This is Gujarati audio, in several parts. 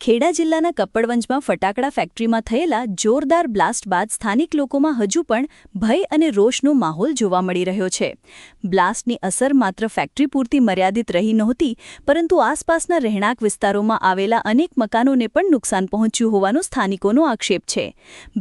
ખેડા જિલ્લાના કપ્પડવંજમાં ફટાકડા ફેક્ટરીમાં થયેલા જોરદાર બ્લાસ્ટ બાદ સ્થાનિક લોકોમાં હજુ પણ ભય અને રોષનો માહોલ જોવા મળી રહ્યો છે। બ્લાસ્ટની અસર માત્ર ફેક્ટરી પૂરતી મર્યાદિત રહી નહોતી, પરંતુ આસપાસના રહેણાંક વિસ્તારોમાં આવેલા અનેક મકાનોને પણ નુકસાન પહોંચ્યું હોવાનો સ્થાનિકોનો આક્ષેપ છે।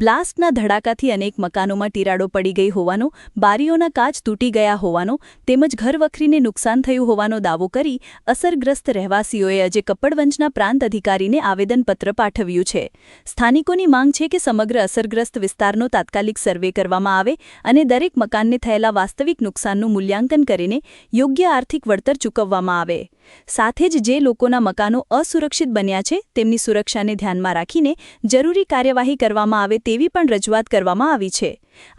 બ્લાસ્ટના ધડાકાથી અનેક મકાનોમાં તિરાડો પડી ગઈ હોવાનો, બારીઓના કાચ તૂટી ગયા હોવાનો તેમજ ઘરવખરીને નુકસાન થયું હોવાનો દાવો કરી અસરગ્રસ્ત રહેવાસીઓએ આજે કપ્પડવંજના પ્રાંત અધિકારીને આવેદનપત્ર પાઠવ્યું છે। સ્થાનિકોની માંગ છે કે સમગ્ર અસરગ્રસ્ત વિસ્તારનો તાત્કાલિક સર્વે કરવામાં આવે અને દરેક મકાનને થયેલા વાસ્તવિક નુકસાનનું મૂલ્યાંકન કરીને યોગ્ય આર્થિક વળતર ચૂકવવામાં આવે। સાથે જ જે લોકોના મકાનો અસુરક્ષિત બન્યા છે તેમની સુરક્ષાને ધ્યાનમાં રાખીને જરૂરી કાર્યવાહી કરવામાં આવે તેવી પણ રજૂઆત કરવામાં આવી છે।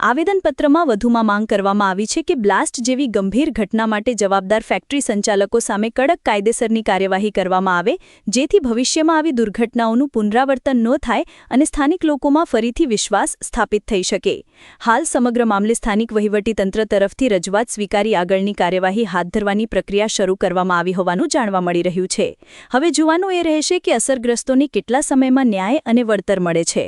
આવેદનપત્રમાં વધુમાં માંગ કરવામાં આવી છે કે બ્લાસ્ટ જેવી ગંભીર ઘટના માટે જવાબદાર ફેક્ટરી સંચાલકો સામે કડક કાયદેસરની કાર્યવાહી કરવામાં આવે, જેથી ભવિષ્યમાં આવી દુર્ઘટનાઓનું પુનરાવર્તન ન થાય અને સ્થાનિક લોકોમાં ફરીથી વિશ્વાસ સ્થાપિત થઈ શકે। હાલ સમગ્ર મામલે સ્થાનિક વહીવટીતંત્ર તરફથી રજૂઆત સ્વીકારી આગળની કાર્યવાહી હાથ ધરવાની પ્રક્રિયા શરૂ કરવામાં આવી હોવાનું જાણવા મળી રહ્યું છે। હવે જોવાનું એ રહેશે કે અસરગ્રસ્તોને કેટલા સમયમાં ન્યાય અને વળતર મળે છે।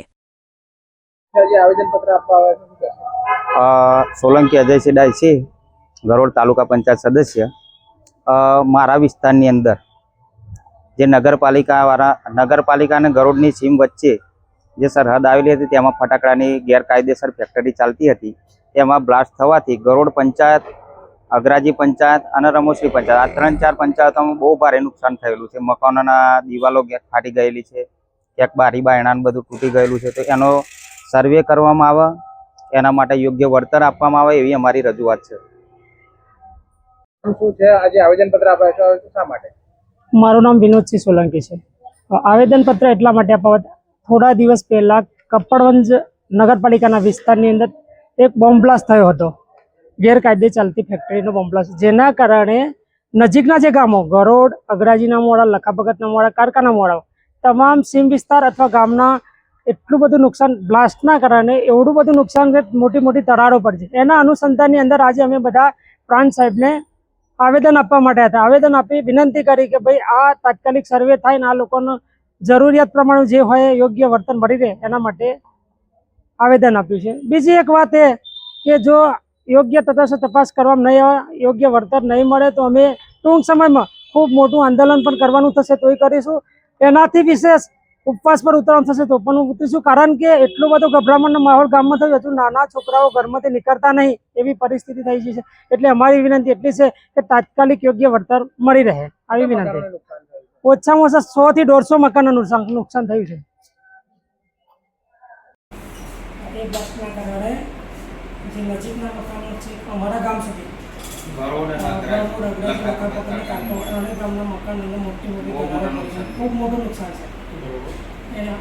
સોલંકી અજયસિંહ ડાયસી, ગરોડ તાલુકા પંચાયત સદસ્ય। મારા વિસ્તારની અંદર જે નગરપાલિકા અને ગરોડની સીમ વચ્ચે જે સરહદ આવેલી હતી તેમાં ફટાકડાની ગેરકાયદેસર ફેક્ટરી ચાલતી હતી। તેમાં બ્લાસ્ટ થવાથી ગરોડ પંચાયત, અગરાજી પંચાયત અને રમોશ્રી પંચાયત, આ 3-4 પંચાયતોમાં બહુ ભારે નુકસાન થયેલું છે। મકાનોના દિવાલો ફાટી ગયેલી છે, ક્યાંક બારી બાયણાને બધું તૂટી ગયેલું છે। તો એનો સર્વે કરવામાં આવે, એના માટે યોગ્ય વળતર આપવામાં આવે એવી અમારી રજૂઆત છે। શું છે આજે આવેદનપત્ર આપ્યા છો, શા માટે? મારું નામ વિનોદસિંહ સોલંકી છે। આવેદનપત્ર એટલા માટે આપ્યા, થોડા દિવસ પહેલા કપ્પડવંજ નગરપાલિકાના વિસ્તારની અંદર એક બોમ્બ બ્લાસ્ટ થયો હતો, ગેરકાયદે ચાલતી ફેક્ટરીનો બોમ્બ બ્લાસ્ટ, જેના કારણે નજીકના જે ગામો ગરોડ, અગરાજીના મોડા, લખાભગતના મોડા, કારકાના મોડા, તમામ સીમ વિસ્તાર અથવા ગામના એટલું બધું નુકસાન બ્લાસ્ટના કારણે એવડું બધું નુકસાન, મોટી મોટી તરારો પડી છે। એના અનુસંધાનની અંદર આજે અમે બધા પ્રાંત સાહેબને આવેદન આપવા માટે હતા। આવેદન આપી વિનંતી કરી કે ભાઈ આ તાત્કાલિક સર્વે થાય ને આ લોકોનો જરૂરિયાત પ્રમાણે જે હોય યોગ્ય વર્તન મળી રહે એના માટે આવેદન આપ્યું છે। બીજી એક વાત એ કે જો યોગ્ય તટસ્થ તપાસ કરવામાં નહીં આવે, યોગ્ય વળતર નહીં મળે તો અમે ટૂંક સમયમાં ખૂબ મોટું આંદોલન પણ કરવાનું થશે તોય કરીશું। એનાથી વિશેષ ઉપવાસ પર ઉતરવાનું થશે તો પણ ઉતરીશું, કારણ કે એટલો બધો ગભરામણનો માહોલ ગામમાં થયો હતું, નાના છોકરાઓ ઘરમાંથી નીકળતા નહીં એવી પરિસ્થિતિ થઈ ગઈ છે। એટલે અમારી વિનંતી એટલી છે કે તાત્કાલિક યોગ્ય વળતર મળી રહે આવી વિનંતી। ઓછામાં ઓછા 100 થી 150 મકાનનું નુકસાન થયું છે। એ બ્લાસ્ટના કારણે જે નજીકના મકાનો છે અમારા ગામ સુધી ગામના મકાનોને મોટી ખૂબ મોટું નુકસાન છે।